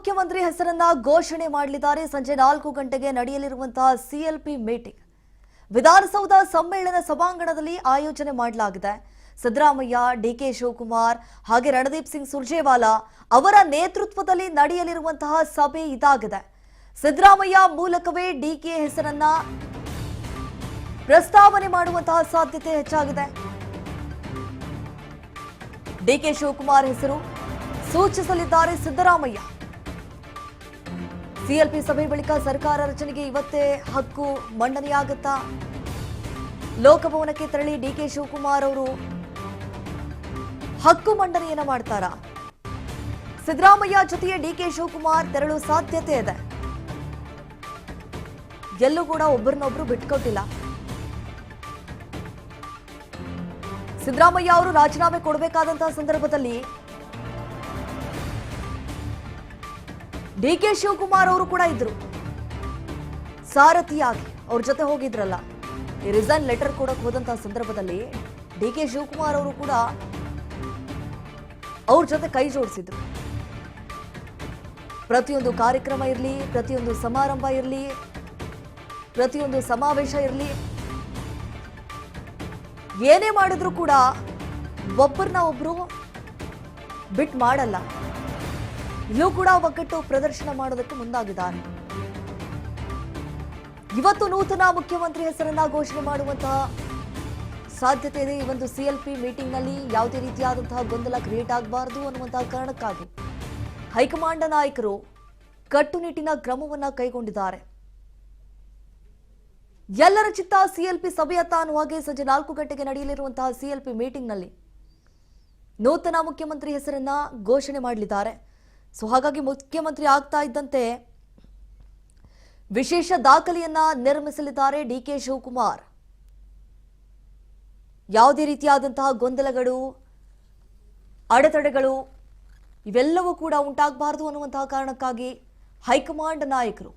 ಮುಖ್ಯಮಂತ್ರಿ ಹೆಸರನ್ನ ಘೋಷಣೆ ಮಾಡಲಿದ್ದಾರೆ. ಸಂಜೆ 4 ಗಂಟೆಗೆ ನಡೆಯಲಿರುವಂತಹ ಸಿಎಲ್ಪಿ ಮೀಟಿಂಗ್ ವಿಧಾನಸೌಧ ಸಮ್ಮೇಳನ ಸಭಾಂಗಣದಲ್ಲಿ ಆಯೋಜನೆ ಮಾಡಲಾಗಿದೆ. ಸಿದ್ದರಾಮಯ್ಯ, ಡಿಕೆ ಶಿವಕುಮಾರ್ ಹಾಗೆ ರಣದೀಪ್ ಸಿಂಗ್ ಸುರ್ಜೇವಾಲಾ ಅವರ ನೇತೃತ್ವದಲ್ಲಿ ನಡೆಯಲಿರುವಂತಹ ಸಭೆ ಇದಾಗಿದೆ. ಸಿದ್ದರಾಮಯ್ಯ ಮೂಲಕವೇ ಡಿಕೆ ಹೆಸರನ್ನ ಪ್ರಸ್ತಾವನೆ ಮಾಡುವಂತಹ ಸಾಧ್ಯತೆ ಹೆಚ್ಚಾಗಿದೆ. ಡಿಕೆ ಶಿವಕುಮಾರ್ ಹೆಸರು ಸೂಚಿಸಲಿದ್ದಾರೆ ಸಿದ್ದರಾಮಯ್ಯ. ಸಿಎಲ್ಪಿ ಸಭೆ ಬಳಿಕ ಸರ್ಕಾರ ರಚನೆಗೆ ಇವತ್ತೇ ಹಕ್ಕು ಮಂಡನೆಯಾಗುತ್ತಾ? ಲೋಕಭವನಕ್ಕೆ ತೆರಳಿ ಡಿಕೆ ಶಿವಕುಮಾರ್ ಅವರು ಹಕ್ಕು ಮಂಡನೆಯನ್ನ ಮಾಡ್ತಾರಾ? ಸಿದ್ದರಾಮಯ್ಯ ಜೊತೆಗೆ ಡಿಕೆ ಶಿವಕುಮಾರ್ ತೆರಳು ಸಾಧ್ಯತೆ ಇದೆ. ಎಲ್ಲೂ ಕೂಡ ಒಬ್ಬರನ್ನೊಬ್ರು ಬಿಟ್ಕೊಟ್ಟಿಲ್ಲ. ಸಿದ್ದರಾಮಯ್ಯ ಅವರು ರಾಜೀನಾಮೆ ಕೊಡಬೇಕಾದಂತಹ ಸಂದರ್ಭದಲ್ಲಿ ಡಿಕೆ ಶಿವಕುಮಾರ್ ಅವರು ಕೂಡ ಇದ್ರು, ಸಾರಥಿಯಾಗಿ ಅವ್ರ ಜೊತೆ ಹೋಗಿದ್ರಲ್ಲ. ಈ ರಿಸೈನ್ ಲೆಟರ್ ಕೊಡಕ್ಕೆ ಹೋದಂತಹ ಸಂದರ್ಭದಲ್ಲಿ ಡಿಕೆ ಶಿವಕುಮಾರ್ ಅವರು ಕೂಡ ಅವ್ರ ಜೊತೆ ಕೈ ಜೋಡಿಸಿದ್ರು. ಪ್ರತಿಯೊಂದು ಕಾರ್ಯಕ್ರಮ ಇರಲಿ, ಪ್ರತಿಯೊಂದು ಸಮಾರಂಭ ಇರಲಿ, ಪ್ರತಿಯೊಂದು ಸಮಾವೇಶ ಇರಲಿ, ಏನೇ ಮಾಡಿದ್ರು ಕೂಡ ಒಬ್ಬರನ್ನ ಒಬ್ರು ಬಿಟ್ ಮಾಡಲ್ಲ. ಇಲ್ಲೂ ಕೂಡ ಒಗ್ಗಟ್ಟು ಪ್ರದರ್ಶನ ಮಾಡೋದಕ್ಕೆ ಮುಂದಾಗಿದ್ದಾರೆ. ಇವತ್ತು ನೂತನ ಮುಖ್ಯಮಂತ್ರಿ ಹೆಸರನ್ನ ಘೋಷಣೆ ಮಾಡುವಂತಹ ಸಾಧ್ಯತೆ ಇದೆ. ಈ ಒಂದು ಸಿಎಲ್ಪಿ ಮೀಟಿಂಗ್ ನಲ್ಲಿ ಯಾವುದೇ ರೀತಿಯಾದಂತಹ ಗೊಂದಲ ಕ್ರಿಯೇಟ್ ಆಗಬಾರದು ಅನ್ನುವಂತಹ ಕಾರಣಕ್ಕಾಗಿ ಹೈಕಮಾಂಡ್ ನಾಯಕರು ಕಟ್ಟುನಿಟ್ಟಿನ ಕ್ರಮವನ್ನ ಕೈಗೊಂಡಿದ್ದಾರೆ. ಎಲ್ಲರ ಚಿತ್ತ ಸಿಎಲ್ಪಿ ಸಭೆಯತ್ತ ಅನ್ನುವ ಹಾಗೆ ಸಂಜೆ 4 ಗಂಟೆಗೆ ನಡೆಯಲಿರುವಂತಹ ಸಿಎಲ್ಪಿ ಮೀಟಿಂಗ್ ನಲ್ಲಿ ನೂತನ ಮುಖ್ಯಮಂತ್ರಿ ಹೆಸರನ್ನ ಘೋಷಣೆ ಮಾಡಲಿದ್ದಾರೆ. ಸೊ ಹಾಗಾಗಿ ಮುಖ್ಯಮಂತ್ರಿ ಆಗ್ತಾ ಇದ್ದಂತೆ ವಿಶೇಷ ದಾಖಲೆಯನ್ನ ನಿರ್ಮಿಸಲಿದ್ದಾರೆ ಡಿಕೆ ಶಿವಕುಮಾರ್. ಯಾವುದೇ ರೀತಿಯಾದಂತಹ ಗೊಂದಲಗಳು, ಅಡೆತಡೆಗಳು ಇವೆಲ್ಲವೂ ಕೂಡ ಉಂಟಾಗಬಾರದು ಅನ್ನುವಂತಹ ಕಾರಣಕ್ಕಾಗಿ ಹೈಕಮಾಂಡ್ ನಾಯಕರು